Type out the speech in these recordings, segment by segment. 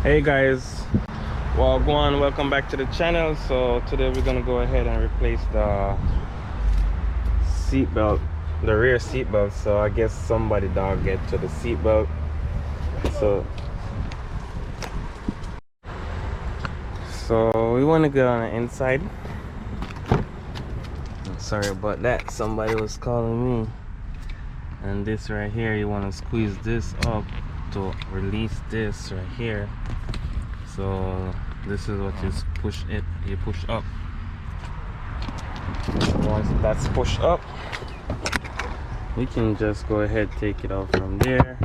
Hey guys, well go on, welcome back to the channel. So today we're gonna go ahead and replace the seat belt, the rear seat belt. So I guess somebody dog get to the seat belt. So we want to get on the inside. Sorry about that, somebody was calling me. And this right here, you want to squeeze this up to release this right here. So this is what you push it, you push up. Once that's pushed up, we can just go ahead, take it out from there,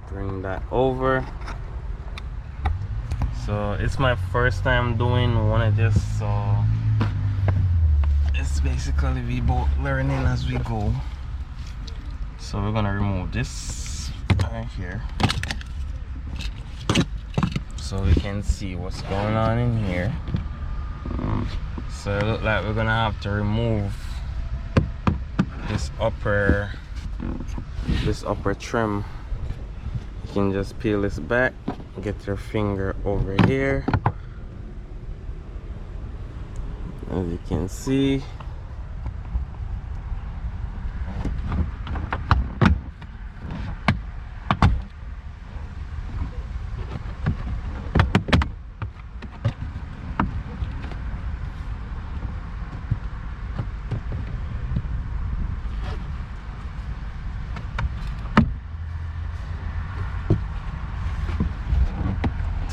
bring that over. So it's my first time doing one of this, so it's basically we both learning as we go. So we're gonna remove this right here so we can see what's going on in here. So it looks like we're gonna have to remove this upper trim. You can just peel this back, get your finger over here. As you can see,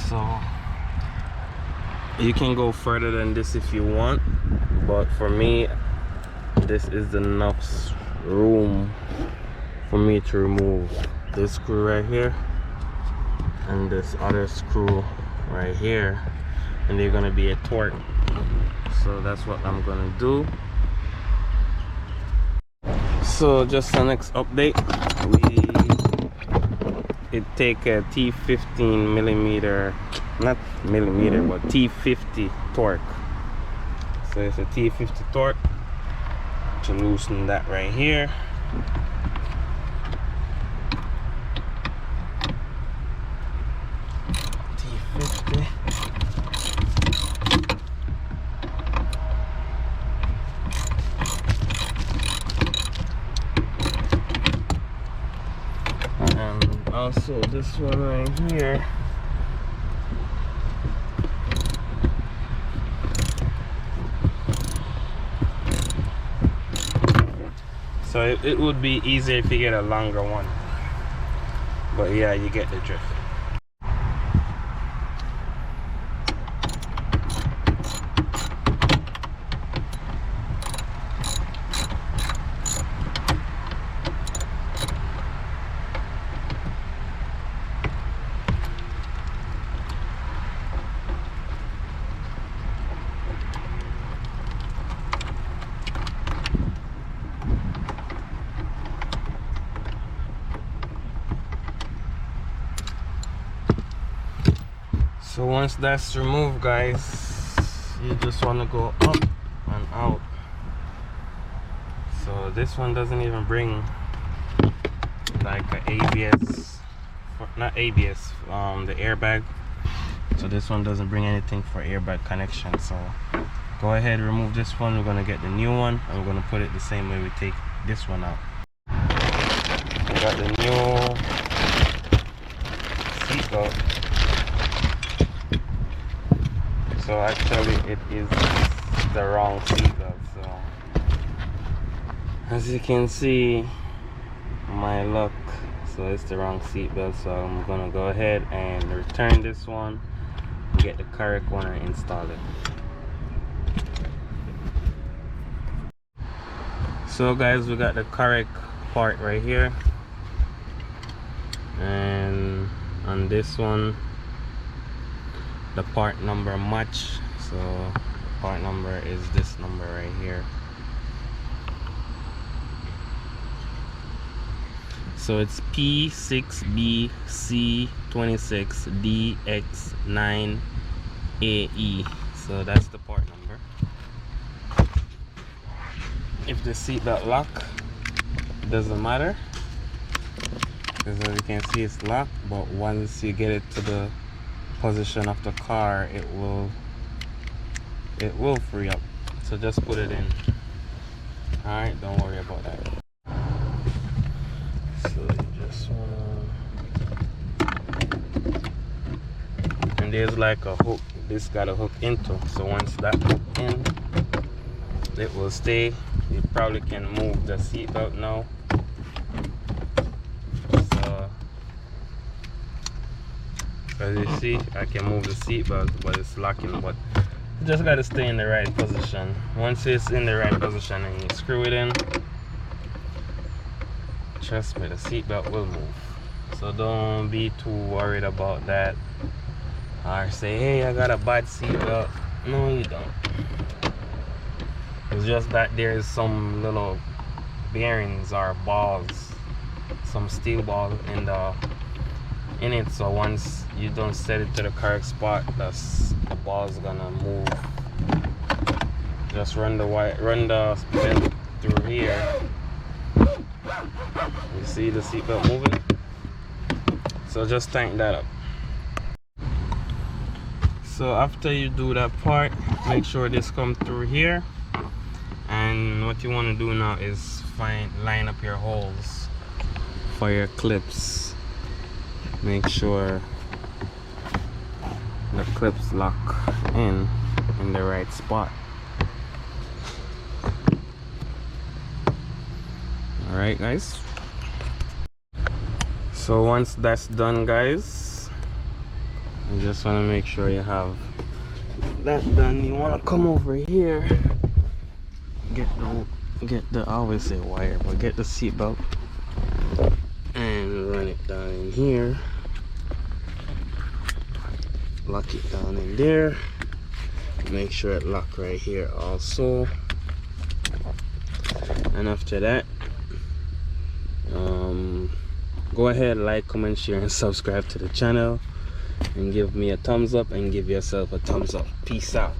so you can go further than this if you want, but for me this is enough room for me to remove this screw right here and this other screw right here, and they're gonna be a torque. So that's what I'm gonna do. So just the next update, it take a T15 millimeter, not millimeter, but T50 torque. So it's a T50 torque to loosen that right here. T50. And also this one right here. So it would be easier if you get a longer one, but yeah, you get the drift. So once that's removed, guys, you just want to go up and out. So this one doesn't even bring like a ABS, not ABS, the airbag. So this one doesn't bring anything for airbag connection. So go ahead, remove this one. We're gonna get the new one, and we're gonna put it the same way we take this one out. We got the new seatbelt. So actually it is the wrong seatbelt. So as you can see, my luck, so it's the wrong seatbelt. So I'm gonna go ahead and return this one, get the correct one, and install it. So guys, we got the correct part right here, and on this one the part number match. So part number is this number right here. So it's P6BC26DX9AE. So that's the part number. If the seatbelt lock, it doesn't matter, because as you can see it's locked, but once you get it to the position of the car, it will free up. So just put it in. Alright, don't worry about that. So you just wanna, and there's like a hook, this got a hook into, so once that hook in, it will stay. You probably can move the seat belt now. So as you see, I can move the seat belt, but it's locking. But you just gotta stay in the right position. Once it's in the right position and you screw it in, trust me, the seat belt will move. So don't be too worried about that, or say, hey, I got a bad seat belt. No, you don't. It's just that there's some little bearings or balls, some steel balls in it. So once you don't set it to the correct spot, the ball's gonna move. Just run the belt through here. You see the seatbelt moving? So just tighten that up. So after you do that part, make sure this comes through here. And what you want to do now is line up your holes for your clips. Make sure the clips lock in the right spot. Alright guys, so once that's done guys, you just want to make sure you have that done. You want to come over here, get the I always say wire, but get the seat belt and run it down in here, lock it down in there, make sure it lock right here also. And after that, go ahead, like, comment, share, and subscribe to the channel, and give me a thumbs up and give yourself a thumbs up. Peace out.